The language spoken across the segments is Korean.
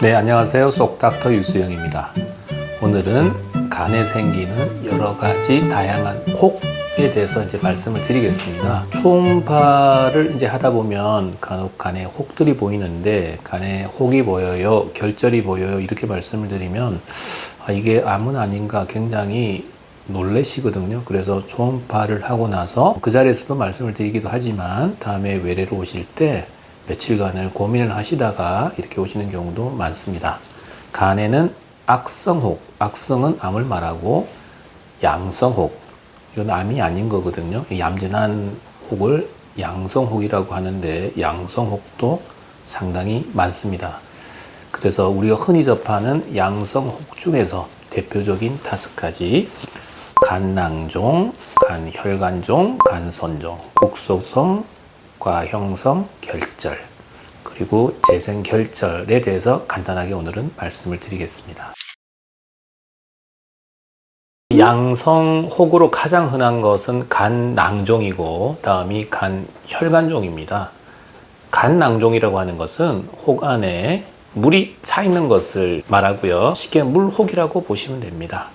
네, 안녕하세요. 속닥터 유수영입니다. 오늘은 간에 생기는 여러 가지 다양한 혹에 대해서 이제 말씀을 드리겠습니다. 초음파를 이제 하다 보면 간혹 간에 혹들이 보이는데, 간에 혹이 보여요, 결절이 보여요, 이렇게 말씀을 드리면 이게 암은 아닌가 굉장히 놀래시거든요. 그래서 초음파를 하고 나서 그 자리에서도 말씀을 드리기도 하지만 다음에 외래로 오실 때 며칠간을 고민을 하시다가 이렇게 오시는 경우도 많습니다. 간에는 악성혹, 악성은 암을 말하고 양성혹, 이건 암이 아닌 거거든요. 얌전한 혹을 양성혹이라고 하는데 양성혹도 상당히 많습니다. 그래서 우리가 흔히 접하는 양성혹 중에서 대표적인 5가지 간낭종, 간혈관종, 간선종, 국소성, 과형성, 결절, 그리고 재생결절에 대해서 간단하게 오늘은 말씀을 드리겠습니다. 양성혹으로 가장 흔한 것은 간낭종이고 다음이 간혈관종입니다. 간낭종이라고 하는 것은 혹 안에 물이 차 있는 것을 말하고요. 쉽게 물혹이라고 보시면 됩니다.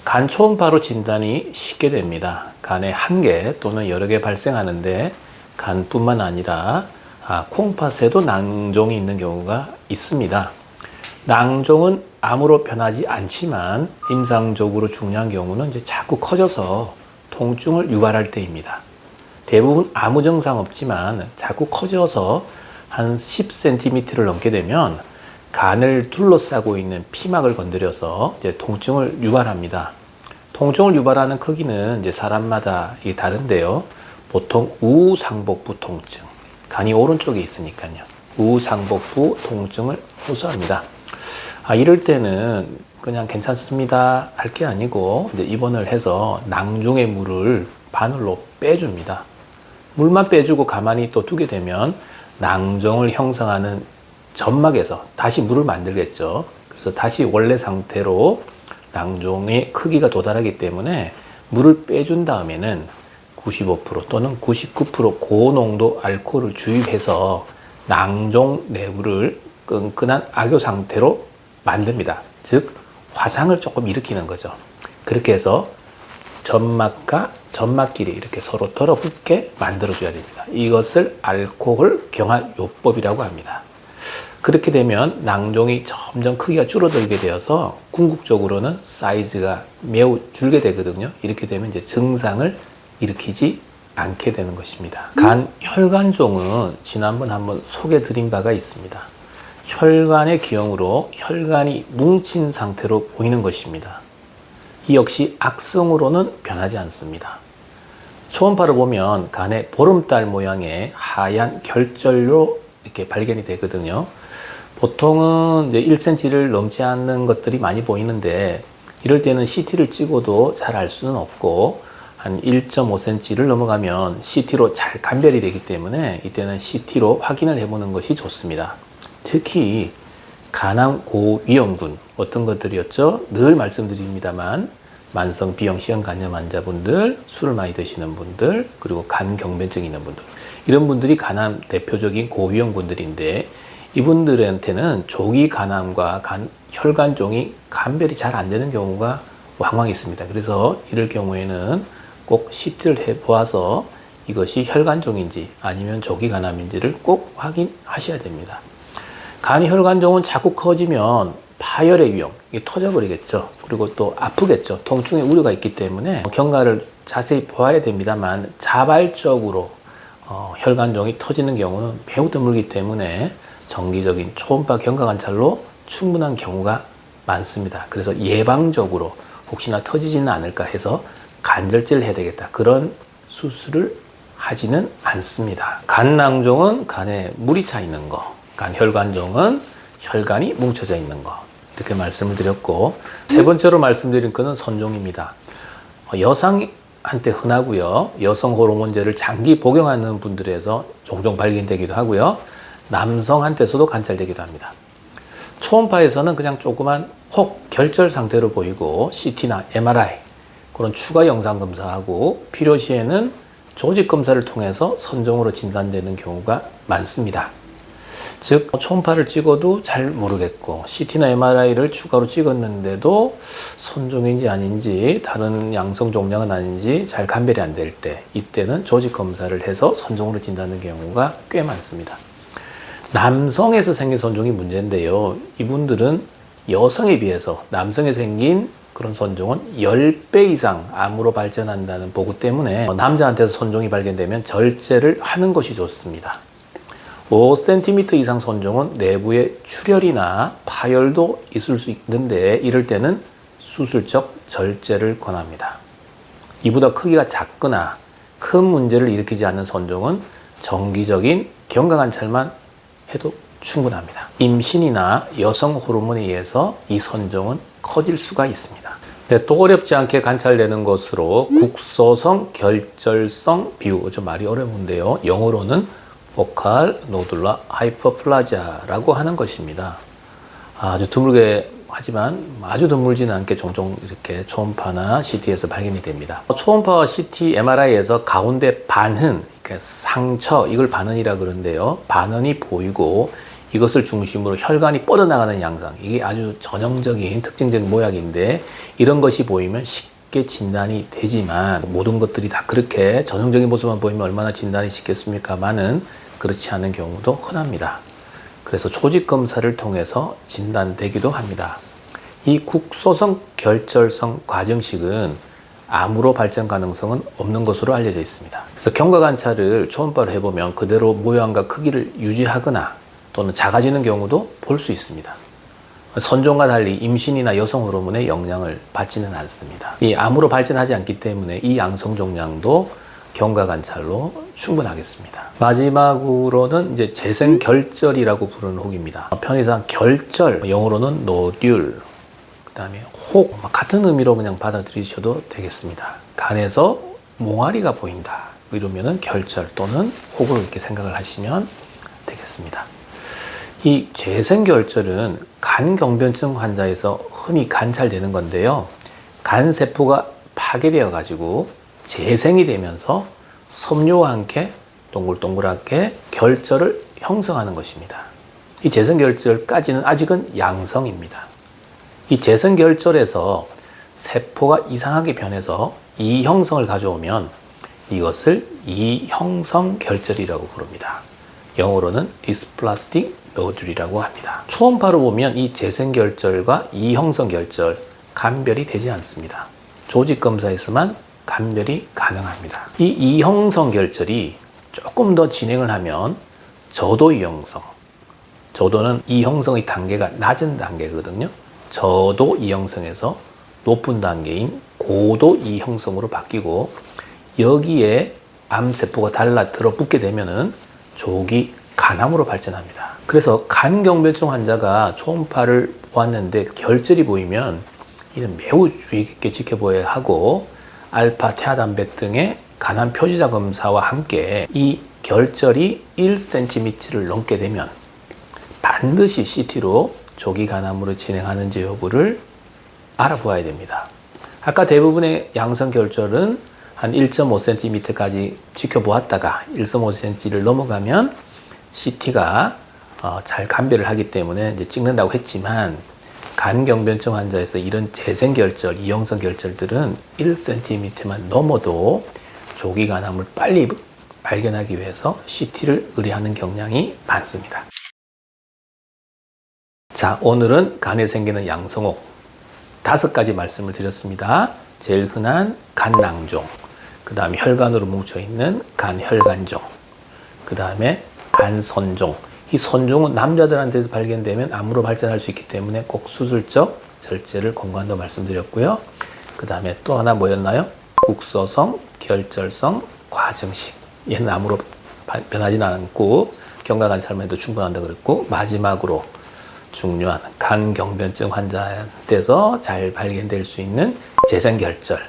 간 초음파로 진단이 쉽게 됩니다. 간에 한 개 또는 여러 개 발생하는데 간뿐만 아니라 콩팥에도 낭종이 있는 경우가 있습니다. 낭종은 암으로 변하지 않지만 임상적으로 중요한 경우는 이제 자꾸 커져서 통증을 유발할 때입니다. 대부분 아무 증상 없지만 자꾸 커져서 한 10cm를 넘게 되면 간을 둘러싸고 있는 피막을 건드려서 이제 통증을 유발합니다. 통증을 유발하는 크기는 이제 사람마다 이게 다른데요. 보통 우상복부 통증, 간이 오른쪽에 있으니까요. 우상복부 통증을 호소합니다. 이럴 때는 그냥 괜찮습니다 할 게 아니고 이제 입원을 해서 낭중의 물을 바늘로 빼줍니다. 물만 빼주고 가만히 또 두게 되면 낭종을 형성하는 점막에서 다시 물을 만들겠죠. 그래서 다시 원래 상태로 낭종의 크기가 도달하기 때문에 물을 빼준 다음에는 95% 또는 99% 고농도 알코올을 주입해서 낭종 내부를 끈끈한 악교 상태로 만듭니다. 즉 화상을 조금 일으키는 거죠. 그렇게 해서 점막과 점막끼리 이렇게 서로 더러붙게 만들어줘야 됩니다. 이것을 알코올 경화요법이라고 합니다. 그렇게 되면 낭종이 점점 크기가 줄어들게 되어서 궁극적으로는 사이즈가 매우 줄게 되거든요. 이렇게 되면 이제 증상을 일으키지 않게 되는 것입니다. 간혈관종은 지난번 한번 소개해 드린 바가 있습니다. 혈관의 기형으로 혈관이 뭉친 상태로 보이는 것입니다. 이 역시 악성으로는 변하지 않습니다. 초음파를 보면 간에 보름달 모양의 하얀 결절로 이렇게 발견이 되거든요. 보통은 이제 1cm를 넘지 않는 것들이 많이 보이는데 이럴 때는 CT를 찍어도 잘 알 수는 없고 한 1.5cm를 넘어가면 CT로 잘 감별이 되기 때문에 이때는 CT로 확인을 해보는 것이 좋습니다. 특히 간암 고위험군 어떤 것들이었죠? 늘 말씀드립니다만 만성 B형 간염 환자분들, 술을 많이 드시는 분들, 그리고 간경변증이 있는 분들, 이런 분들이 간암 대표적인 고위험군들인데 이분들한테는 조기 간암과 혈관종이 감별이 잘 안 되는 경우가 왕왕 있습니다. 그래서 이럴 경우에는 꼭 CT를 해보아서 이것이 혈관종인지 아니면 조기 간암인지를 꼭 확인하셔야 됩니다. 간혈관종은 자꾸 커지면 파열의 위험, 이게 터져버리겠죠. 그리고 또 아프겠죠. 통증의 우려가 있기 때문에 경과를 자세히 보아야 됩니다만 자발적으로 혈관종이 터지는 경우는 매우 드물기 때문에 정기적인 초음파 경과 관찰로 충분한 경우가 많습니다. 그래서 예방적으로 혹시나 터지지는 않을까 해서 간절제를 해야 되겠다, 그런 수술을 하지는 않습니다. 간낭종은 간에 물이 차 있는 거, 간혈관종은 혈관이 뭉쳐져 있는 거, 이렇게 말씀을 드렸고, 세 번째로 말씀드린 것은 선종입니다. 여성한테 흔하고요. 여성 호르몬제를 장기 복용하는 분들에서 종종 발견되기도 하고요. 남성한테서도 관찰되기도 합니다. 초음파에서는 그냥 조그만 혹 결절 상태로 보이고 CT나 MRI 그런 추가 영상 검사하고 필요시에는 조직 검사를 통해서 선종으로 진단되는 경우가 많습니다. 즉 초음파를 찍어도 잘 모르겠고 CT나 MRI를 추가로 찍었는데도 선종인지 아닌지 다른 양성 종양은 아닌지 잘 감별이 안 될 때, 이때는 조직 검사를 해서 선종으로 진단하는 경우가 꽤 많습니다. 남성에서 생긴 선종이 문제인데요. 이분들은 여성에 비해서 남성에 생긴 그런 선종은 10배 이상 암으로 발전한다는 보고 때문에 남자한테서 선종이 발견되면 절제를 하는 것이 좋습니다. 5cm 이상 선종은 내부에 출혈이나 파열도 있을 수 있는데 이럴 때는 수술적 절제를 권합니다. 이보다 크기가 작거나 큰 문제를 일으키지 않는 선종은 정기적인 경과관찰만 해도 충분합니다. 임신이나 여성 호르몬에 의해서 이 선종은 커질 수가 있습니다. 네, 또 어렵지 않게 관찰되는 것으로 국소성 결절성 비우, 좀 말이 어려운데요. 영어로는 포칼 노듈라 하이퍼플라지아라고 하는 것입니다. 아주 드물게 하지만 아주 드물지는 않게 종종 이렇게 초음파나 CT에서 발견이 됩니다. 초음파와 CT, MRI에서 가운데 반흔, 상처, 이걸 반흔이라 그러는데요. 반흔이 보이고 이것을 중심으로 혈관이 뻗어나가는 양상, 이게 아주 전형적인 특징적인 모양인데 이런 것이 보이면 쉽게 진단이 되지만 모든 것들이 다 그렇게 전형적인 모습만 보이면 얼마나 진단이 쉽겠습니까만은 그렇지 않은 경우도 흔합니다. 그래서 조직 검사를 통해서 진단되기도 합니다. 이 국소성 결절성 과정식은 암으로 발전 가능성은 없는 것으로 알려져 있습니다. 그래서 경과관찰을 초음파로 해보면 그대로 모양과 크기를 유지하거나 또는 작아지는 경우도 볼 수 있습니다. 선종과 달리 임신이나 여성 호르몬의 영향을 받지는 않습니다. 이 암으로 발전하지 않기 때문에 이 양성 종양도 경과관찰로 충분하겠습니다. 마지막으로는 이제 재생결절이라고 부르는 혹입니다. 편의상 결절, 영어로는 노듈, 그 다음에 혹, 같은 의미로 그냥 받아들이셔도 되겠습니다. 간에서 몽아리가 보인다, 이러면은 결절 또는 혹으로 이렇게 생각을 하시면 되겠습니다. 이 재생결절은 간경변증 환자에서 흔히 관찰되는 건데요. 간세포가 파괴되어 가지고 재생이 되면서 섬유와 함께 동글동글하게 결절을 형성하는 것입니다. 이 재생결절까지는 아직은 양성입니다. 이 재생결절에서 세포가 이상하게 변해서 이형성을 가져오면 이것을 이형성결절이라고 부릅니다. 영어로는 dysplastic nodule이라고 합니다. 초음파로 보면 이 재생결절과 이형성결절 감별이 되지 않습니다. 조직검사에서만 감별이 가능합니다. 이 이형성결절이 조금 더 진행을 하면 저도 이형성, 저도는 이형성의 단계가 낮은 단계거든요. 저도 이형성에서 높은 단계인 고도 이형성으로 바뀌고 여기에 암세포가 달라 들어붙게 되면은 조기 간암으로 발전합니다. 그래서 간경변증 환자가 초음파를 보았는데 결절이 보이면 이는 매우 주의 깊게 지켜봐야 하고 알파 태아단백 등의 간암 표지자 검사와 함께 이 결절이 1cm를 넘게 되면 반드시 CT로 조기 간암으로 진행하는지 여부를 알아보아야 됩니다. 아까 대부분의 양성 결절은 한 1.5cm까지 지켜보았다가 1.5cm를 넘어가면 CT가 잘 감별을 하기 때문에 이제 찍는다고 했지만 간경변증 환자에서 이런 재생결절, 이형성 결절들은 1cm만 넘어도 조기 간암을 빨리 발견하기 위해서 CT를 의뢰하는 경향이 많습니다. 자, 오늘은 간에 생기는 양성혹 5가지 말씀을 드렸습니다. 제일 흔한 간낭종, 그 다음에 혈관으로 뭉쳐있는 간혈관종, 그 다음에 간선종. 이 선종은 남자들한테서 발견되면 암으로 발전할 수 있기 때문에 꼭 수술적 절제를 권고한다고 말씀드렸고요. 그 다음에 또 하나 뭐였나요? 국소성 결절성 과정식. 얘는 암으로 변하지는 않고 경과관찰만 해도 충분한다고 그랬고, 마지막으로 중요한 간경변증 환자한테서 잘 발견될 수 있는 재생결절,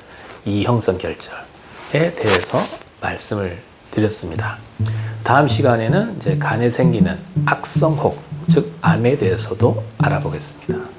이형성 결절에 대해서 말씀을 드렸습니다. 다음 시간에는 이제 간에 생기는 악성혹, 즉 암에 대해서도 알아보겠습니다.